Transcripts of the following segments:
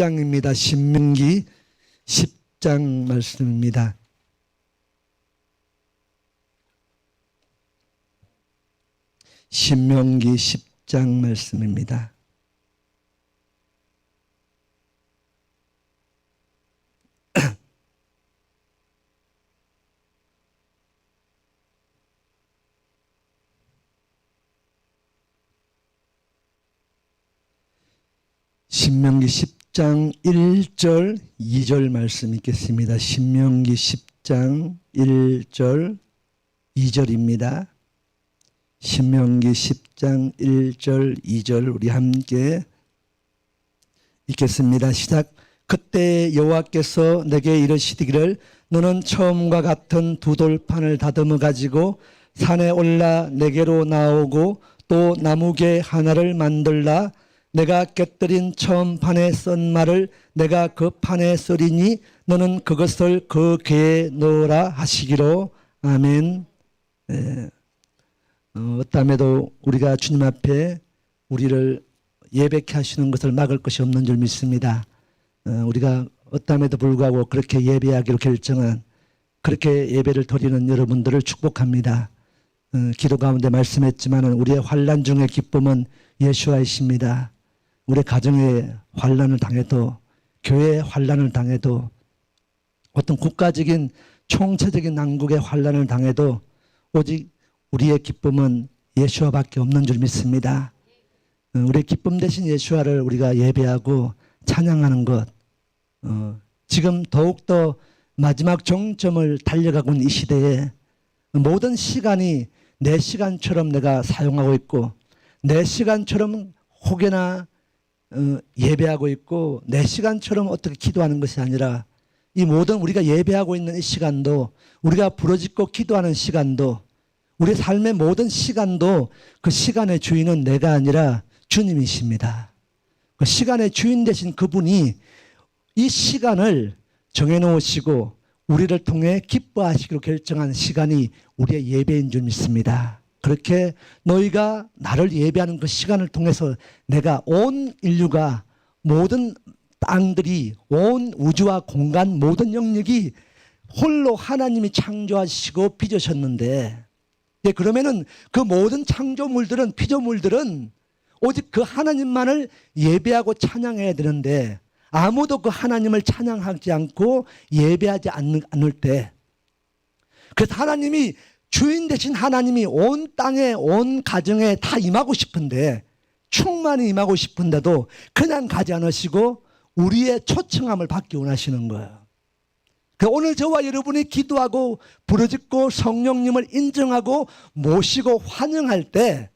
10장입니다. 신명기 10장 말씀입니다. 신명기 10장 말씀입니다. 신명기 10장 1절 2절 말씀 읽겠습니다. 신명기 10장 1절 2절입니다. 신명기 10장 1절 2절 우리 함께 읽겠습니다. 시작. 그때 여호와께서 내게 이르시기를 너는 처음과 같은 두 돌판을 다듬어 가지고 산에 올라 내게로 나오고 또 나무개 하나를 만들라. 내가 깨뜨린 처음 판에 쓴 말을 내가 그 판에 쓰리니 너는 그것을 그 궤에 넣으라 하시기로. 아멘. 어떠함에도 우리가 주님 앞에 우리를 예배케 하시는 것을 막을 것이 없는 줄 믿습니다. 우리가 어떠함에도 불구하고 그렇게 예배하기로 결정한 그렇게 예배를 드리는 여러분들을 축복합니다. 기도 가운데 말씀했지만 우리의 환난 중의 기쁨은 예수와이십니다. 우리 가정의 환난을 당해도 교회의 환난을 당해도 어떤 국가적인 총체적인 난국의 환난을 당해도 오직 우리의 기쁨은 예수와밖에 없는 줄 믿습니다. 우리의 기쁨 대신 예수와를 우리가 예배하고 찬양하는 것, 지금 더욱더 마지막 종점을 달려가고 있는 이 시대에 모든 시간이 내 시간처럼 내가 사용하고 있고 내 시간처럼 혹여나 예배하고 있고 내 시간처럼 어떻게 기도하는 것이 아니라 이 모든 우리가 예배하고 있는 이 시간도 우리가 부르짖고 기도하는 시간도 우리 삶의 모든 시간도 그 시간의 주인은 내가 아니라 주님이십니다. 그 시간의 주인 되신 그분이 이 시간을 정해놓으시고 우리를 통해 기뻐하시기로 결정한 시간이 우리의 예배인 줄 믿습니다. 그렇게 너희가 나를 예배하는 그 시간을 통해서 내가 온 인류가 모든 땅들이 온 우주와 공간 모든 영역이 홀로 하나님이 창조하시고 빚으셨는데 그러면은 그 모든 창조물들은 피조물들은 오직 그 하나님만을 예배하고 찬양해야 되는데 아무도 그 하나님을 찬양하지 않고 예배하지 않을 때 그래서 하나님이 주인 되신 하나님이 온 땅에 온 가정에 다 임하고 싶은데 충만히 임하고 싶은데도 그냥 가지 않으시고 우리의 초청함을 받기 원하시는 거예요. 오늘 저와 여러분이 기도하고 부르짖고 성령님을 인정하고 모시고 환영할 때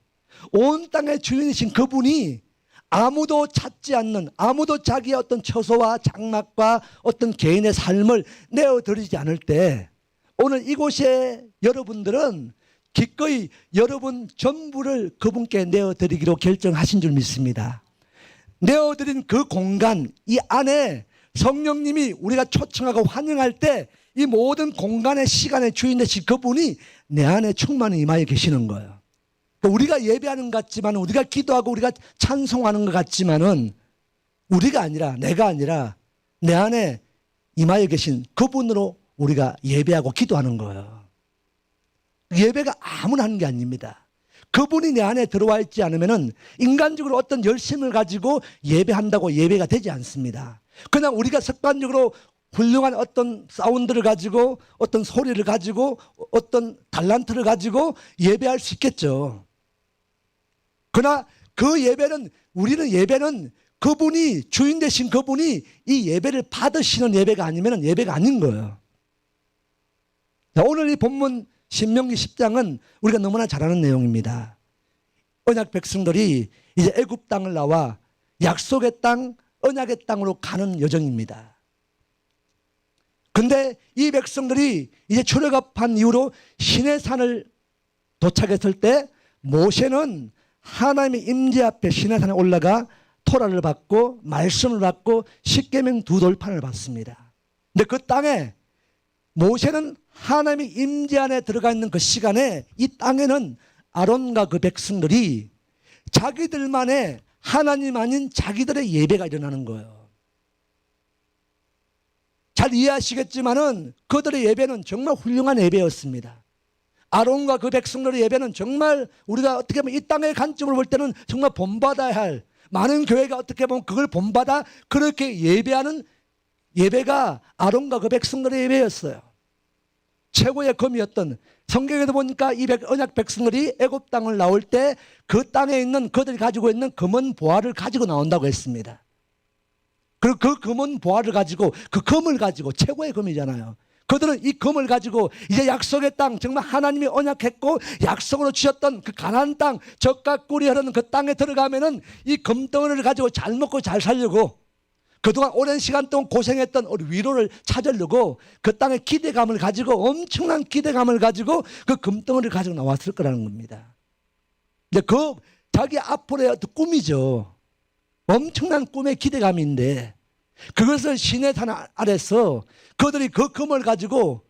온 땅의 주인이신 그분이 아무도 찾지 않는 아무도 자기의 어떤 처소와 장막과 어떤 개인의 삶을 내어드리지 않을 때 오늘 이곳에 여러분들은 기꺼이 여러분 전부를 그분께 내어드리기로 결정하신 줄 믿습니다. 내어드린 그 공간 이 안에 성령님이 우리가 초청하고 환영할 때 이 모든 공간의 시간의 주인 되신 그분이 내 안에 충만히 임하여 계시는 거예요. 우리가 예배하는 것 같지만 우리가 기도하고 우리가 찬송하는 것 같지만은 우리가 아니라 내가 아니라 내 안에 임하여 계신 그분으로 우리가 예배하고 기도하는 거예요. 예배가 아무나 하는 게 아닙니다. 그분이 내 안에 들어와 있지 않으면은 인간적으로 어떤 열심을 가지고 예배한다고 예배가 되지 않습니다. 그냥 우리가 습관적으로 훌륭한 어떤 사운드를 가지고 어떤 소리를 가지고 어떤 달란트를 가지고 예배할 수 있겠죠. 그러나 그 예배는 우리는 예배는 그분이 주인 되신 그분이 이 예배를 받으시는 예배가 아니면 예배가 아닌 거예요. 오늘 이 본문 신명기 10장은 우리가 너무나 잘 아는 내용입니다. 언약 백성들이 이제 애굽 땅을 나와 약속의 땅 언약의 땅으로 가는 여정입니다. 근데 이 백성들이 이제 출애굽한 이후로 시내산을 도착했을 때 모세는 하나님의 임재 앞에 시내산에 올라가 토라를 받고 말씀을 받고 십계명 두 돌판을 받습니다. 근데 그 땅에 모세는 하나님의 임재 안에 들어가 있는 그 시간에 이 땅에는 아론과 그 백성들이 자기들만의 하나님 아닌 자기들의 예배가 일어나는 거예요. 잘 이해하시겠지만은 그들의 예배는 정말 훌륭한 예배였습니다. 아론과 그 백성들의 예배는 정말 우리가 어떻게 보면 이 땅의 관점으로 볼 때는 정말 본받아야 할, 많은 교회가 어떻게 보면 그걸 본받아 그렇게 예배하는 예배가 아론과 그 백성들의 예배였어요. 최고의 금이었던, 성경에도 보니까 이 언약 백성들이 애굽 땅을 나올 때 그 땅에 있는 그들이 가지고 있는 금은 보화를 가지고 나온다고 했습니다. 그리고 그 금은 보화를 가지고, 그 금을 가지고, 최고의 금이잖아요. 그들은 이 금을 가지고 이제 약속의 땅, 정말 하나님이 언약했고 약속으로 주셨던 그 가나안 땅, 젖과 꿀이 흐르는 그 땅에 들어가면은 이 금덩어리를 가지고 잘 먹고 잘 살려고, 그동안 오랜 시간 동안 고생했던 우리 위로를 찾으려고 그 땅의 기대감을 가지고, 엄청난 기대감을 가지고 그 금덩어리를 가지고 나왔을 거라는 겁니다. 근데 그 자기 앞으로의 어떤 꿈이죠. 엄청난 꿈의 기대감인데, 그것을 시내 산 아래서 그들이 그 금을 가지고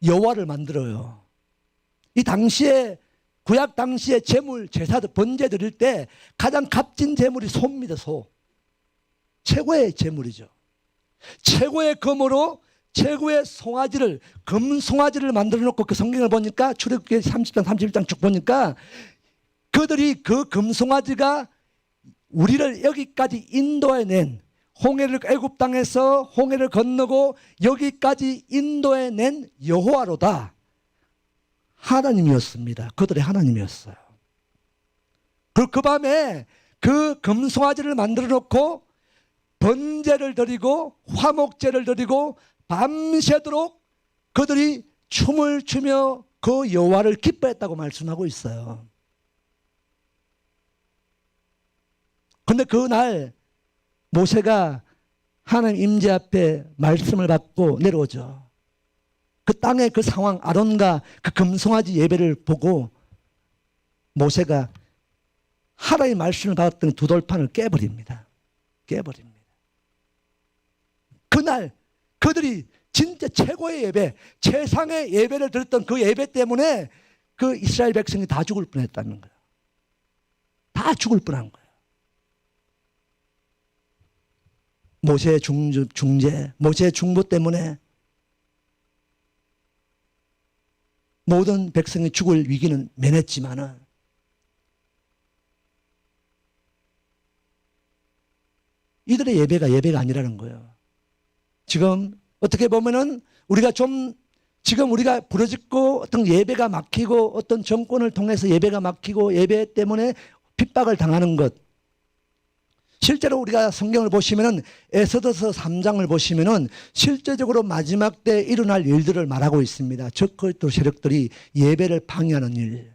여호와를 만들어요. 이 당시에, 구약 당시에 제물, 제사들, 번제 드릴 때 가장 값진 제물이 소입니다. 소. 최고의 제물이죠. 최고의 금으로 최고의 송아지를, 금 송아지를 만들어 놓고, 그 성경을 보니까 출애굽기 30장 31장 쭉 보니까 그들이 그 금송아지가 우리를 여기까지 인도해낸, 홍해를, 애굽 땅에서 홍해를 건너고 여기까지 인도해낸 여호와로다, 하나님이었습니다. 그들의 하나님이었어요. 그 밤에 그 금송아지를 만들어 놓고 번제를 드리고 화목제를 드리고 밤새도록 그들이 춤을 추며 그 여호와를 기뻐했다고 말씀하고 있어요. 그런데 그날 모세가 하나님 임재 앞에 말씀을 받고 내려오죠. 그 땅의 그 상황, 아론과 그 금송아지 예배를 보고 모세가 하나님의 말씀을 받았던 두 돌판을 깨버립니다. 깨버립니다. 그날 그들이 진짜 최고의 예배, 최상의 예배를 드렸던 그 예배 때문에 그 이스라엘 백성이 다 죽을 뻔했다는 거예요. 다 죽을 뻔한 거예요. 모세의 중재, 모세의 중보 때문에 모든 백성이 죽을 위기는 면했지만은 이들의 예배가 아니라는 거예요. 지금 어떻게 보면은 우리가 좀, 지금 우리가 부르짖고 어떤 예배가 막히고 어떤 정권을 통해서 예배가 막히고 예배 때문에 핍박을 당하는 것, 실제로 우리가 성경을 보시면은 에스더서 3장을 보시면은 실제적으로 마지막 때 일어날 일들을 말하고 있습니다. 적그리스도 세력들이 예배를 방해하는 일,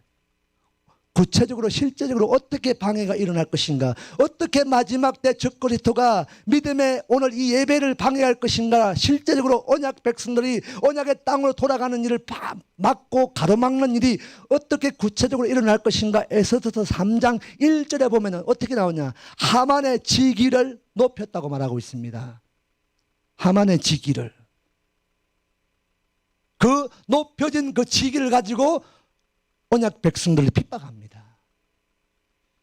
구체적으로 실제적으로 어떻게 방해가 일어날 것인가, 어떻게 마지막 때 적그리스도가 믿음의 오늘 이 예배를 방해할 것인가, 실제적으로 언약 백성들이 언약의 땅으로 돌아가는 일을 막고 가로막는 일이 어떻게 구체적으로 일어날 것인가. 에스더서 3장 1절에 보면 어떻게 나오냐, 하만의 직위를 높였다고 말하고 있습니다. 하만의 직위를, 그 높여진 그 직위를 가지고 언약 백성들을 핍박합니다.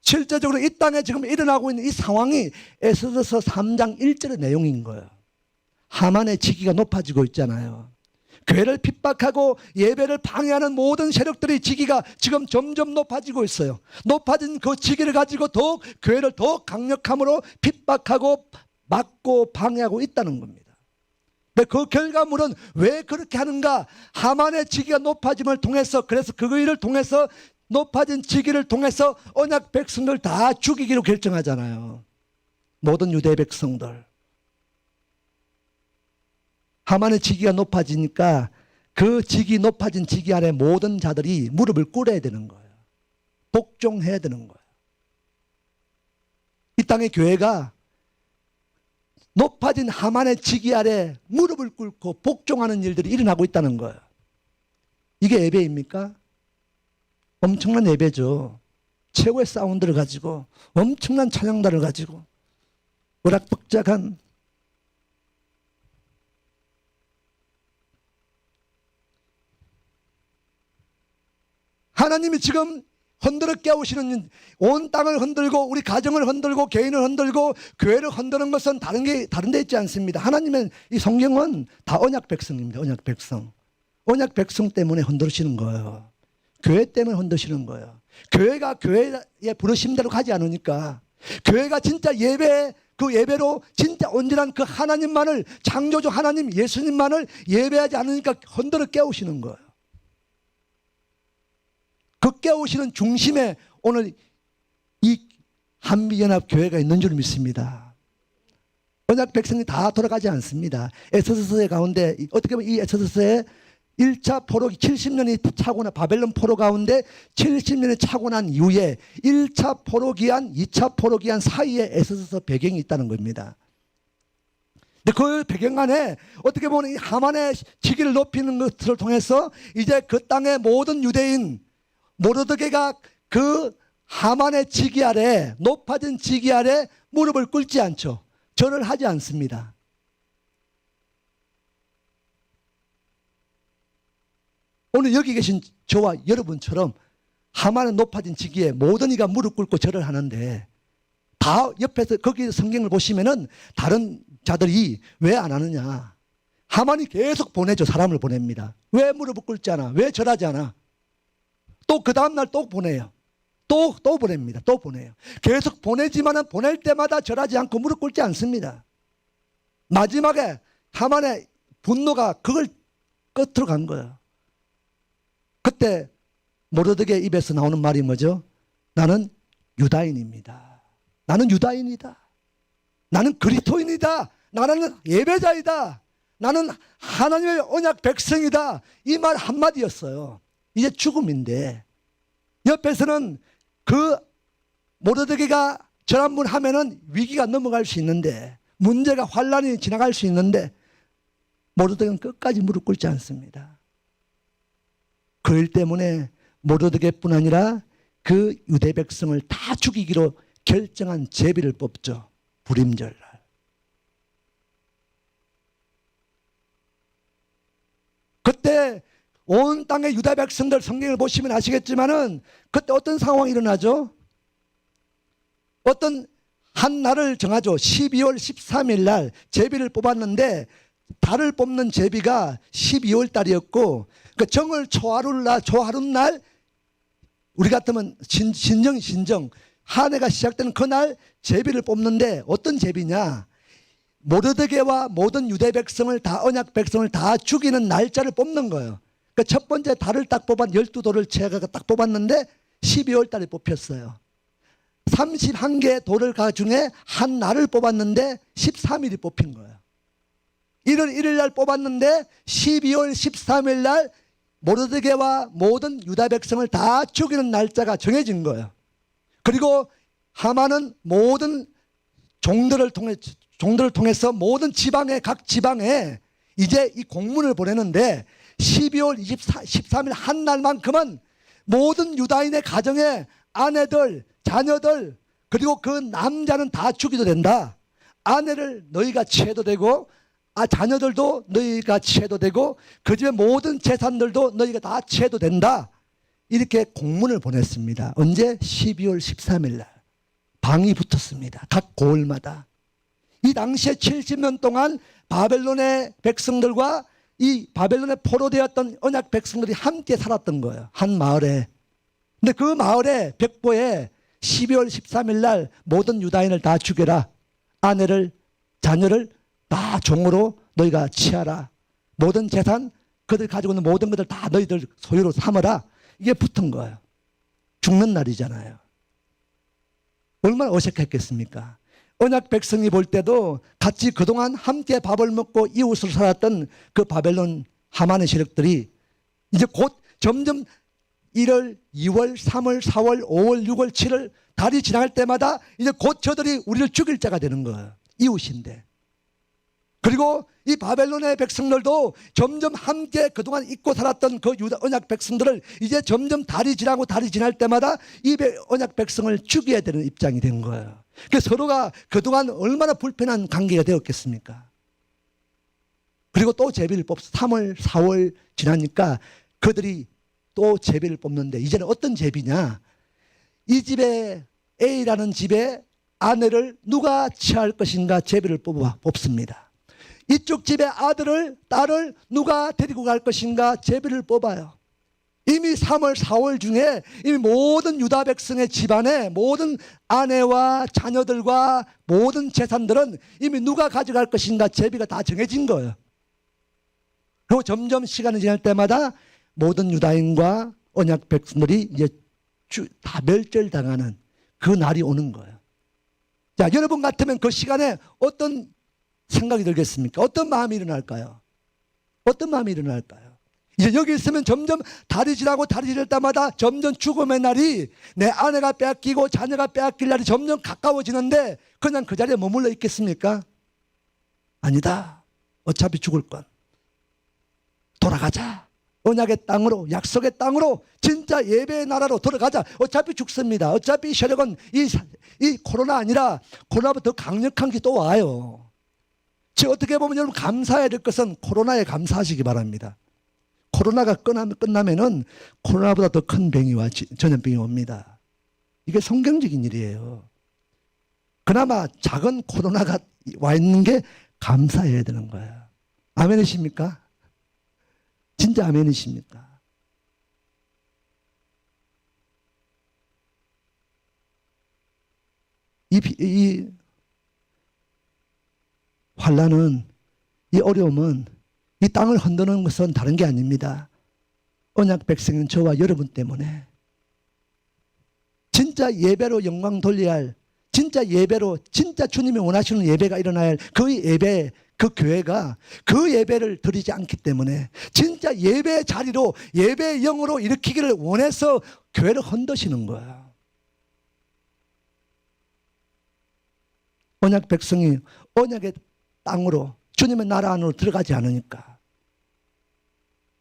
실제적으로 이 땅에 지금 일어나고 있는 이 상황이 에스더서 3장 1절의 내용인 거예요. 하만의 직위가 높아지고 있잖아요. 교회를 핍박하고 예배를 방해하는 모든 세력들의 직위가 지금 점점 높아지고 있어요. 높아진 그 직위를 가지고 더욱 교회를 더욱 강력함으로 핍박하고 막고 방해하고 있다는 겁니다. 근데 그 결과물은 왜 그렇게 하는가? 하만의 직위가 높아짐을 통해서, 그래서 그 일을 통해서, 높아진 직위를 통해서 언약 백성들 다 죽이기로 결정하잖아요. 모든 유대 백성들. 하만의 직위가 높아지니까 그 직위, 높아진 직위 아래 모든 자들이 무릎을 꿇어야 되는 거예요. 복종해야 되는 거예요. 이 땅의 교회가 높아진 하만의 직위 아래 무릎을 꿇고 복종하는 일들이 일어나고 있다는 거예요. 이게 예배입니까? 엄청난 예배죠. 최고의 사운드를 가지고, 엄청난 찬양단을 가지고, 오락복작한, 하나님이 지금 흔들어 깨우시는, 온 땅을 흔들고 우리 가정을 흔들고 개인을 흔들고 교회를 흔드는 것은 다른 데 있지 않습니다. 하나님의 이 성경은 다 언약 백성입니다. 언약 백성. 언약 백성 때문에 흔들으시는 거예요. 교회 때문에 흔드시는 거예요. 교회가 교회의 부르심대로 가지 않으니까, 교회가 진짜 그 예배로 진짜 온전한 그 하나님만을, 창조주 하나님 예수님만을 예배하지 않으니까 흔들어 깨우시는 거예요. 그 깨우시는 중심에 오늘 이 한미연합교회가 있는 줄 믿습니다. 언약 백성이 다 돌아가지 않습니다. 에스더서의 가운데 어떻게 보면 이 에스더서의 1차 포로기 70년이 차고 난 바벨론 포로 가운데 70년이 차고 난 이후에 1차 포로기한 2차 포로기한 사이에 에스더서 배경이 있다는 겁니다. 근데 그 배경 안에 어떻게 보면 이 하만의 직위를 높이는 것을 통해서 이제 그 땅의 모든 유대인 모르드게가 그 하만의 직위 아래, 높아진 직위 아래 무릎을 꿇지 않죠. 절을 하지 않습니다. 오늘 여기 계신 저와 여러분처럼 하만의 높아진 직위에 모든 이가 무릎 꿇고 절을 하는데, 다 옆에서 거기 성경을 보시면은 다른 자들이 왜 안 하느냐. 하만이 계속 보내죠. 사람을 보냅니다. 왜 무릎을 꿇지 않아? 왜 절하지 않아? 또 그 다음날 또 보내요. 또 보냅니다. 또 보내요. 계속 보내지만은 보낼 때마다 절하지 않고 무릎 꿇지 않습니다. 마지막에 하만의 분노가 그걸 끝으로 간 거예요. 그때 모르드게 입에서 나오는 말이 뭐죠? 나는 유다인입니다. 나는 유다인이다. 나는 그리스도인이다. 나는 예배자이다. 나는 하나님의 언약 백성이다. 이 말 한마디였어요. 이제 죽음인데, 옆에서는 그 모르드게가 절 한 번 하면은 위기가 넘어갈 수 있는데, 문제가 환란이 지나갈 수 있는데, 모르드게는 끝까지 무릎 꿇지 않습니다. 그 일 때문에 모르드게뿐 아니라 그 유대 백성을 다 죽이기로 결정한 제비를 뽑죠. 불임절날. 그때 온 땅의 유다 백성들, 성경을 보시면 아시겠지만은 그때 어떤 상황이 일어나죠? 어떤 한 날을 정하죠. 12월 13일 날 제비를 뽑았는데, 달을 뽑는 제비가 12월 달이었고, 그 정월 초하룻 날 우리 같으면 신정 한 해가 시작되는 그날 제비를 뽑는데, 어떤 제비냐? 모르드게와 모든 유대 백성을 다, 언약 백성을 다 죽이는 날짜를 뽑는 거예요. 그 첫 번째 달을 딱 뽑아 12돌을 제가 딱 뽑았는데 12월 달에 뽑혔어요. 31개 돌을 중에 한 날을 뽑았는데 13일이 뽑힌 거예요. 1월 1일 날 뽑았는데 12월 13일 날 모르드게와 모든 유다 백성을 다 죽이는 날짜가 정해진 거예요. 그리고 하만은 모든 종들을 통해서 모든 지방에, 각 지방에 이제 이 공문을 보내는데, 12월 13일 한 날만큼은 모든 유다인의 가정에 아내들, 자녀들, 그리고 그 남자는 다 죽이도 된다. 아내를 너희가 취해도 되고, 자녀들도 너희가 취해도 되고, 그 집의 모든 재산들도 너희가 다 취해도 된다. 이렇게 공문을 보냈습니다. 언제? 12월 13일 날. 방이 붙었습니다. 각 고을마다. 이 당시에 70년 동안 바벨론의 백성들과 이 바벨론에 포로되었던 언약 백성들이 함께 살았던 거예요. 한 마을에. 근데 그 마을에 벽보에 12월 13일 날 모든 유다인을 다 죽여라. 아내를, 자녀를 다 종으로 너희가 취하라. 모든 재산, 그들 가지고 있는 모든 것들 다 너희들 소유로 삼아라. 이게 붙은 거예요. 죽는 날이잖아요. 얼마나 어색했겠습니까? 언약 백성이 볼 때도 같이 그동안 함께 밥을 먹고 이웃으로 살았던 그 바벨론 하만의 세력들이 이제 곧 점점 1월, 2월, 3월, 4월, 5월, 6월, 7월 달이 지나갈 때마다 이제 곧 저들이 우리를 죽일 자가 되는 거예요. 이웃인데. 그리고 이 바벨론의 백성들도 점점 함께 그동안 잊고 살았던 그 유다 언약 백성들을 이제 점점 달이 지날 때마다 이 언약 백성을 죽여야 되는 입장이 된 거예요. 그래서 서로가 그동안 얼마나 불편한 관계가 되었겠습니까? 그리고 또 제비를 뽑서 3월, 4월 지나니까 그들이 또 제비를 뽑는데, 이제는 어떤 제비냐? 이 집에 A라는 집에 아내를 누가 취할 것인가 제비를 뽑습니다. 이쪽 집에 딸을 누가 데리고 갈 것인가 제비를 뽑아요. 이미 3월 4월 중에 이미 모든 유다 백성의 집안에 모든 아내와 자녀들과 모든 재산들은 이미 누가 가져갈 것인가 제비가 다 정해진 거예요. 그리고 점점 시간이 지날 때마다 모든 유다인과 언약 백성들이 이제 다 멸절당하는 그 날이 오는 거예요. 자, 여러분 같으면 그 시간에 어떤 생각이 들겠습니까? 어떤 마음이 일어날까요? 어떤 마음이 일어날까요? 이제 여기 있으면 점점 다리 지나고 다리 지날 때마다 점점 죽음의 날이 내 아내가 빼앗기고 자녀가 빼앗길 날이 점점 가까워지는데 그냥 그 자리에 머물러 있겠습니까? 아니다. 어차피 죽을 건. 돌아가자. 언약의 땅으로, 약속의 땅으로, 진짜 예배의 나라로 돌아가자. 어차피 죽습니다. 어차피 세력은 이 코로나 아니라 코로나보다 더 강력한 게 또 와요. 즉 어떻게 보면 여러분 감사해야 될 것은 코로나에 감사하시기 바랍니다. 코로나가 끝나면은 코로나보다 더 큰 병이와 전염병이 옵니다. 이게 성경적인 일이에요. 그나마 작은 코로나가 와 있는 게 감사해야 되는 거예요. 아멘이십니까? 진짜 아멘이십니까? 이 환난은, 이 어려움은 이 땅을 흔드는 것은 다른 게 아닙니다. 언약 백성인 저와 여러분 때문에 진짜 예배로 영광 돌려야 할, 진짜 예배로, 진짜 주님이 원하시는 예배가 일어나야 할 그 예배, 그 교회가 그 예배를 드리지 않기 때문에 진짜 예배의 자리로, 예배의 영으로 일으키기를 원해서 교회를 흔드시는 거야. 언약 백성이 언약의 땅으로, 주님의 나라 안으로 들어가지 않으니까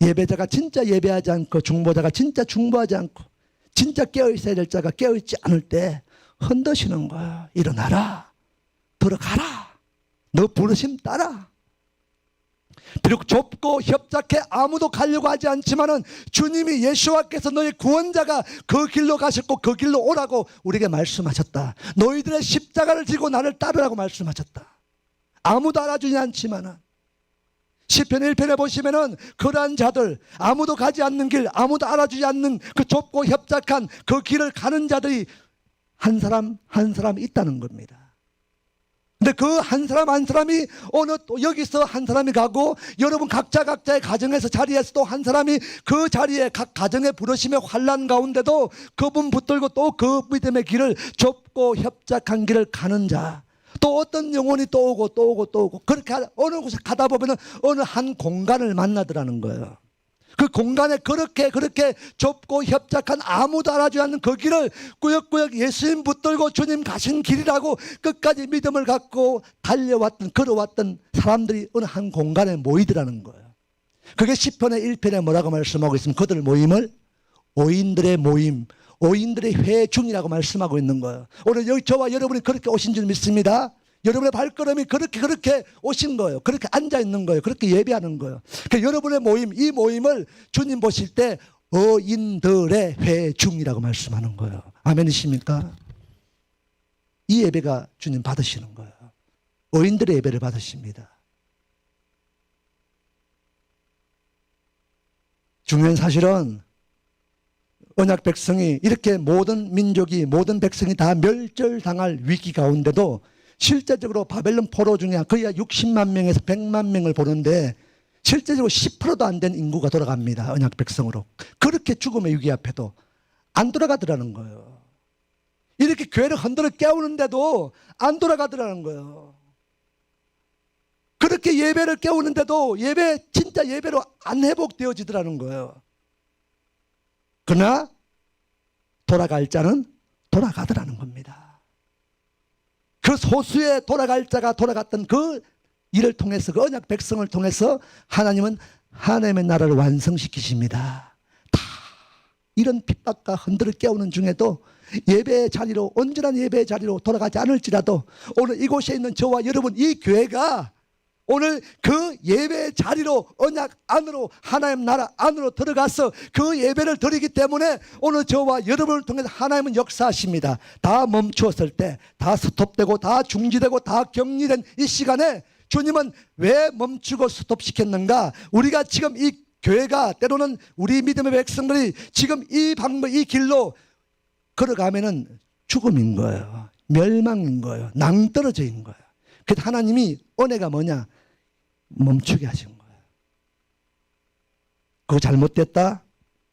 예배자가 진짜 예배하지 않고 중보자가 진짜 중보하지 않고 진짜 깨어있어야 될 자가 깨어있지 않을 때 흔드시는 거야. 일어나라. 들어가라. 너 부르심 따라. 비록 좁고 협착해 아무도 가려고 하지 않지만은 주님이 예수와께서 너희 구원자가 그 길로 가셨고 그 길로 오라고 우리에게 말씀하셨다. 너희들의 십자가를 지고 나를 따르라고 말씀하셨다. 아무도 알아주지 않지만은 시편 1편에 보시면은 그러한 자들, 아무도 가지 않는 길, 아무도 알아주지 않는 그 좁고 협착한 그 길을 가는 자들이 한 사람 한 사람 있다는 겁니다. 근데 그 한 사람 한 사람이 어느 또 여기서 한 사람이 가고 여러분 각자의 가정에서 자리에서 또 한 사람이 그 자리에 각 가정의 부르심의 환난 가운데도 그분 붙들고 또 그 믿음의 길을 좁고 협착한 길을 가는 자, 또 어떤 영혼이 또 오고 또 오고 또 오고 그렇게 어느 곳에 가다 보면은 어느 한 공간을 만나더라는 거예요. 그 공간에 그렇게 좁고 협착한 아무도 알아주지 않는 그 길을 꾸역꾸역 예수님 붙들고 주님 가신 길이라고 끝까지 믿음을 갖고 달려왔던, 걸어왔던 사람들이 어느 한 공간에 모이더라는 거예요. 그게 시편의 1편에 뭐라고 말씀하고 있으면 그들 모임을 오인들의 모임, 오인들의 회중이라고 말씀하고 있는 거예요. 오늘 여기 저와 여러분이 그렇게 오신 줄 믿습니다. 여러분의 발걸음이 그렇게 오신 거예요. 그렇게 앉아 있는 거예요. 그렇게 예배하는 거예요. 그러니까 여러분의 모임, 이 모임을 주님 보실 때 어인들의 회중이라고 말씀하는 거예요. 아멘이십니까? 이 예배가 주님 받으시는 거예요. 어인들의 예배를 받으십니다. 중요한 사실은 언약 백성이 이렇게 모든 민족이, 모든 백성이 다 멸절당할 위기 가운데도 실제적으로 바벨론 포로 중에 거의 60만 명에서 100만 명을 보는데 실제적으로 10%도 안 된 인구가 돌아갑니다. 언약 백성으로. 그렇게 죽음의 위기 앞에도 안 돌아가더라는 거예요. 이렇게 교회를 흔들어 깨우는데도 안 돌아가더라는 거예요. 그렇게 예배를 깨우는데도 진짜 예배로 안 회복되어지더라는 거예요. 그러나 돌아갈 자는 돌아가더라는 겁니다. 그 소수의 돌아갈 자가 돌아갔던 그 일을 통해서, 그 언약 백성을 통해서 하나님은 하나님의 나라를 완성시키십니다. 다 이런 핍박과 흔들어 깨우는 중에도 예배의 자리로, 온전한 예배의 자리로 돌아가지 않을지라도 오늘 이곳에 있는 저와 여러분, 이 교회가 오늘 그 예배의 자리로 언약 안으로 하나님 나라 안으로 들어가서 그 예배를 드리기 때문에 오늘 저와 여러분을 통해서 하나님은 역사하십니다. 다 멈추었을 때, 다 스톱되고 다 중지되고 다 격리된 이 시간에 주님은 왜 멈추고 스톱시켰는가? 우리가 지금 이 교회가 때로는 우리 믿음의 백성들이 지금 이 방법 이 길로 걸어가면은 죽음인 거예요. 멸망인 거예요. 낭떠러져인 거예요. 그래서 하나님이 은혜가 뭐냐? 멈추게 하신 거예요. 그거 잘못됐다.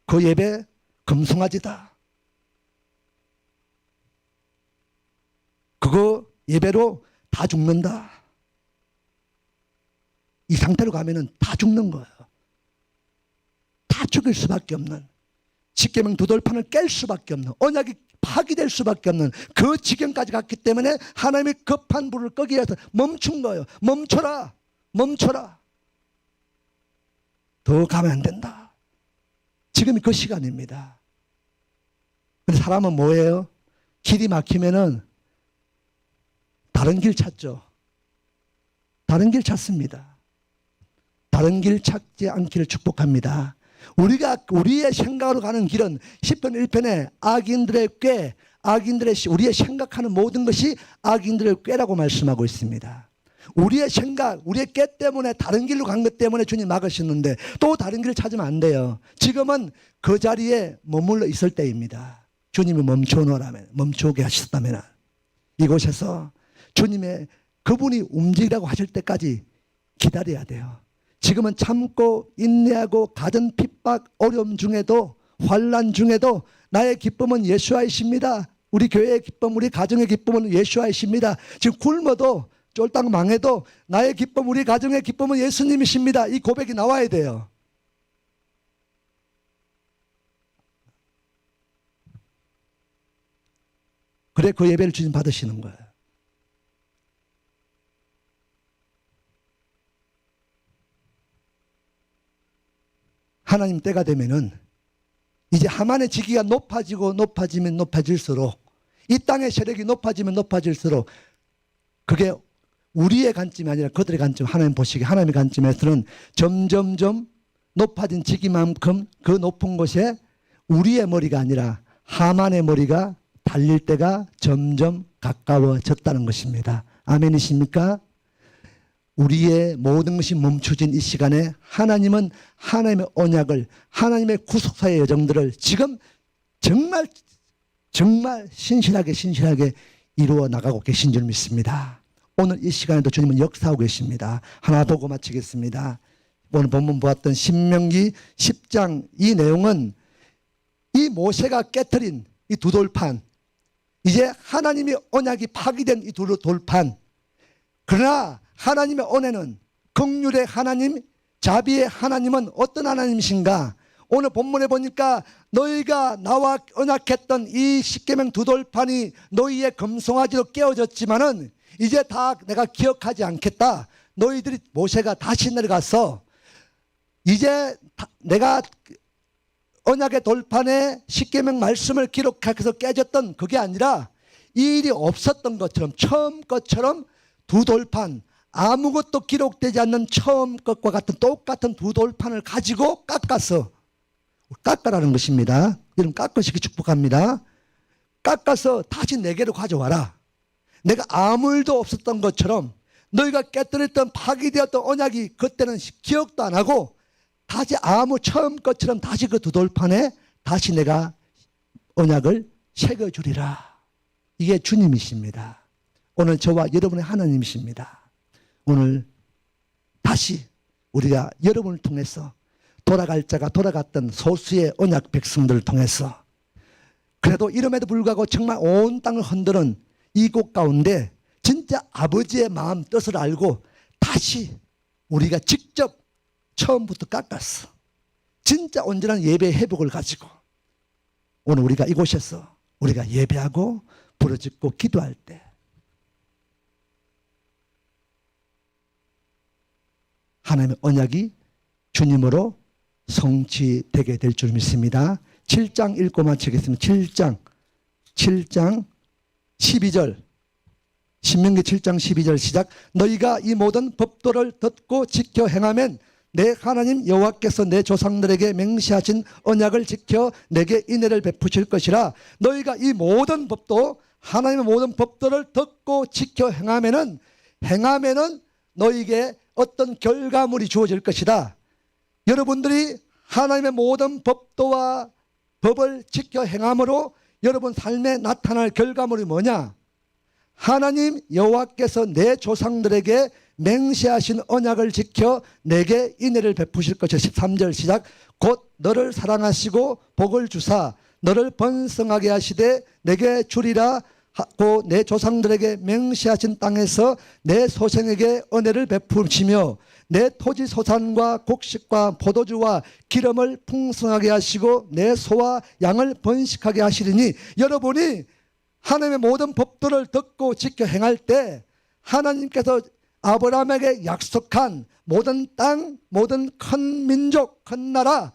그 예배 금송아지다. 그거 예배로 다 죽는다. 이 상태로 가면은 다 죽는 거예요. 다 죽일 수밖에 없는, 십계명 두 돌판을 깰 수밖에 없는, 언약이 파기될 수밖에 없는 그 지경까지 갔기 때문에 하나님이 급한 불을 끄기 위해서 멈춘 거예요. 멈춰라, 멈춰라. 더 가면 안 된다. 지금이 그 시간입니다. 근데 사람은 뭐예요? 길이 막히면은 다른 길 찾죠. 다른 길 찾습니다. 다른 길 찾지 않기를 축복합니다. 우리가 우리의 생각으로 가는 길은 시편 1편에 악인들의 꾀, 악인들의 우리의 생각하는 모든 것이 악인들의 꾀라고 말씀하고 있습니다. 우리의 생각, 우리의 꾀 때문에 다른 길로 간 것 때문에 주님 막으셨는데 또 다른 길을 찾으면 안 돼요. 지금은 그 자리에 머물러 있을 때입니다. 주님이 멈춰놓으라면, 멈추게 하셨다면 이곳에서 주님의 그분이 움직이라고 하실 때까지 기다려야 돼요. 지금은 참고 인내하고 가진 핍박 어려움 중에도 환난 중에도 나의 기쁨은 예수와이십니다. 우리 교회의 기쁨, 우리 가정의 기쁨은 예수와이십니다. 지금 굶어도 쫄딱 망해도 나의 기쁨, 우리 가정의 기쁨은 예수님이십니다. 이 고백이 나와야 돼요. 그래 그 예배를 주님 받으시는 거예요. 하나님 때가 되면은 이제 하만의 지기가 높아지고 높아지면 높아질수록 이 땅의 세력이 높아지면 높아질수록 그게 우리의 관점이 아니라 그들의 관점, 하나님 보시기에 하나님의 관점에서는 점점점 높아진 지기만큼 그 높은 곳에 우리의 머리가 아니라 하만의 머리가 달릴 때가 점점 가까워졌다는 것입니다. 아멘이십니까? 우리의 모든 것이 멈춰진 이 시간에 하나님은 하나님의 언약을, 하나님의 구속사의 여정들을 지금 정말 신실하게 이루어 나가고 계신 줄 믿습니다. 오늘 이 시간에도 주님은 역사하고 계십니다. 하나 보고 마치겠습니다. 오늘 본문 보았던 신명기 10장 이 내용은 이 모세가 깨트린 이 두 돌판, 이제 하나님의 언약이 파기된 이 두 돌판, 그러나 하나님의 은혜는, 긍휼의 하나님, 자비의 하나님은 어떤 하나님이신가? 오늘 본문에 보니까 너희가 나와 언약했던 이 십계명 두 돌판이 너희의 금송아지로 깨어졌지만은 이제 다 내가 기억하지 않겠다. 너희들이, 모세가 다시 내려가서 이제 내가 언약의 돌판에 십계명 말씀을 기록해서 깨졌던 그게 아니라 이 일이 없었던 것처럼, 처음 것처럼 두 돌판, 아무것도 기록되지 않는 처음 것과 같은 똑같은 두 돌판을 가지고 깎아라는 것입니다. 여러분 깎으시기 축복합니다. 깎아서 다시 내게로 가져와라. 내가 아무 일도 없었던 것처럼 너희가 깨뜨렸던 파기되었던 언약이 그때는 기억도 안 하고 다시 처음 것처럼 다시 그 두 돌판에 다시 내가 언약을 새겨주리라. 이게 주님이십니다. 오늘 저와 여러분의 하나님이십니다. 오늘 다시 우리가 여러분을 통해서 돌아갈 자가 돌아갔던 소수의 언약 백성들을 통해서 그래도 이름에도 불구하고 정말 온 땅을 흔드는 이곳 가운데 진짜 아버지의 마음 뜻을 알고 다시 우리가 직접 처음부터 깎았어. 진짜 온전한 예배의 회복을 가지고 오늘 우리가 이곳에서 우리가 예배하고 부르짖고 기도할 때 하나님의 언약이 주님으로 성취되게 될 줄 믿습니다. 7장 읽고 마치겠습니다. 7장 12절 신명기 7장 12절 시작. 너희가 이 모든 법도를 듣고 지켜 행하면 내 하나님 여호와께서 내 조상들에게 맹세하신 언약을 지켜 내게 인애를 베푸실 것이라. 너희가 이 모든 법도, 하나님의 모든 법도를 듣고 지켜 행하면은 너희에게 어떤 결과물이 주어질 것이다. 여러분들이 하나님의 모든 법도와 법을 지켜 행함으로 여러분 삶에 나타날 결과물이 뭐냐? 하나님 여호와께서 내 조상들에게 맹세하신 언약을 지켜 내게 인애를 베푸실 것이라. 13절 시작. 곧 너를 사랑하시고 복을 주사 너를 번성하게 하시되 내게 주리라 하고 내 조상들에게 맹세하신 땅에서 내 소생에게 은혜를 베푸시며 내 토지 소산과 곡식과 포도주와 기름을 풍성하게 하시고 내 소와 양을 번식하게 하시리니. 여러분이 하나님의 모든 법도를 듣고 지켜 행할 때 하나님께서 아브라함에게 약속한 모든 땅, 모든 큰 민족, 큰 나라,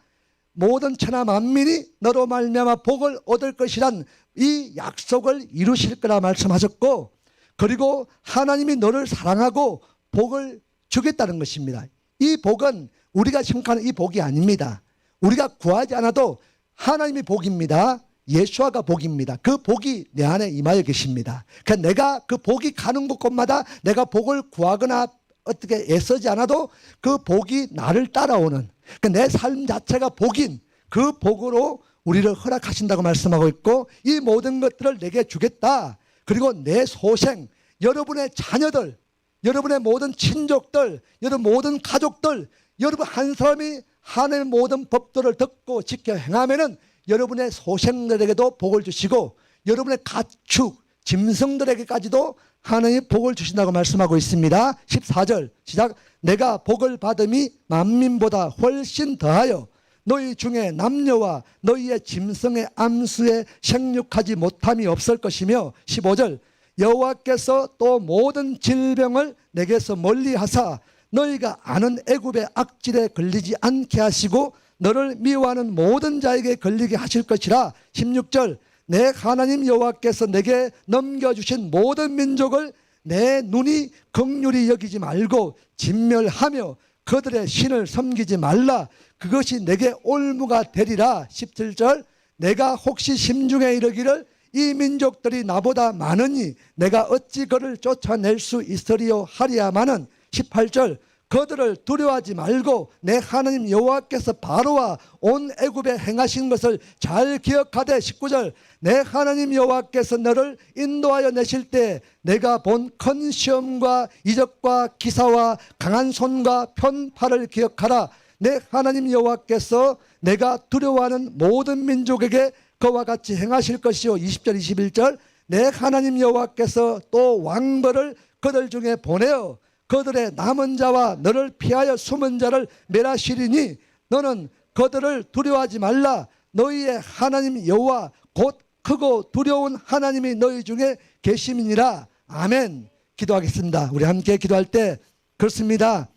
모든 천하 만민이 너로 말미암아 복을 얻을 것이란 이 약속을 이루실 거라 말씀하셨고, 그리고 하나님이 너를 사랑하고 복을 주겠다는 것입니다. 이 복은 우리가 생각하는 이 복이 아닙니다. 우리가 구하지 않아도 하나님이 복입니다. 예수아가 복입니다. 그 복이 내 안에 임하여 계십니다. 그러니까 내가 그 복이 가는 곳곳마다 내가 복을 구하거나 어떻게 애쓰지 않아도 그 복이 나를 따라오는, 그러니까 내 삶 자체가 복인 그 복으로 우리를 허락하신다고 말씀하고 있고, 이 모든 것들을 내게 주겠다. 그리고 내 소생, 여러분의 자녀들, 여러분의 모든 친족들, 여러분 모든 가족들, 여러분 한 사람이 하나님의 모든 법도를 듣고 지켜 행하면은 여러분의 소생들에게도 복을 주시고 여러분의 가축, 짐승들에게까지도 하나님이 복을 주신다고 말씀하고 있습니다. 14절 시작. 내가 복을 받음이 만민보다 훨씬 더하여 너희 중에 남녀와 너희의 짐승의 암수에 생육하지 못함이 없을 것이며. 15절 여호와께서 또 모든 질병을 내게서 멀리하사 너희가 아는 애굽의 악질에 걸리지 않게 하시고 너를 미워하는 모든 자에게 걸리게 하실 것이라. 16절 내 하나님 여호와께서 내게 넘겨주신 모든 민족을 내 눈이 긍휼히 여기지 말고 진멸하며 그들의 신을 섬기지 말라. 그것이 내게 올무가 되리라. 17절 내가 혹시 심중에 이르기를 이 민족들이 나보다 많으니 내가 어찌 그를 쫓아낼 수 있으리요 하리야마는. 18절 그들을 두려워하지 말고 내 하나님 여호와께서 바로와 온 애굽에 행하신 것을 잘 기억하되. 19절 내 하나님 여호와께서 너를 인도하여 내실 때 내가 본 큰 시험과 이적과 기사와 강한 손과 편팔을 기억하라. 내 하나님 여호와께서 내가 두려워하는 모든 민족에게 그와 같이 행하실 것이요. 20절 21절 내 하나님 여호와께서 또 왕벌을 그들 중에 보내어 그들의 남은 자와 너를 피하여 숨은 자를 멸하시리니 너는 그들을 두려워하지 말라. 너희의 하나님 여호와 곧 크고 두려운 하나님이 너희 중에 계심이니라. 아멘. 기도하겠습니다. 우리 함께 기도할 때 그렇습니다.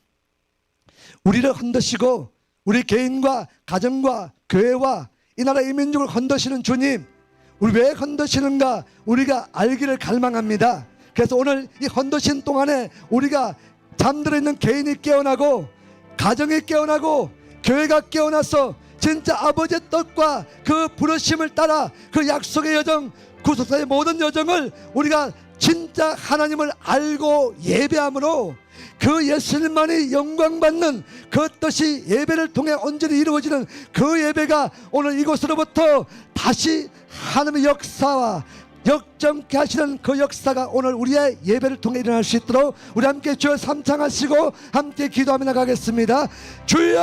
우리를 흔드시고 우리 개인과 가정과 교회와 이 나라 이 민족을 흔드시는 주님, 우리 왜 흔드시는가 우리가 알기를 갈망합니다. 그래서 오늘 이 헌도신 동안에 우리가 잠들어 있는 개인이 깨어나고 가정이 깨어나고 교회가 깨어나서 진짜 아버지의 뜻과 그 부르심을 따라 그 약속의 여정, 구속사의 모든 여정을 우리가 진짜 하나님을 알고 예배함으로 그 예수님만이 영광받는 그 뜻이 예배를 통해 온전히 이루어지는 그 예배가 오늘 이곳으로부터 다시 하나님의 역사와 역정케 하시는 그 역사가 오늘 우리의 예배를 통해 일어날 수 있도록 우리 함께 주여 삼창하시고 함께 기도하며 나가겠습니다. 주여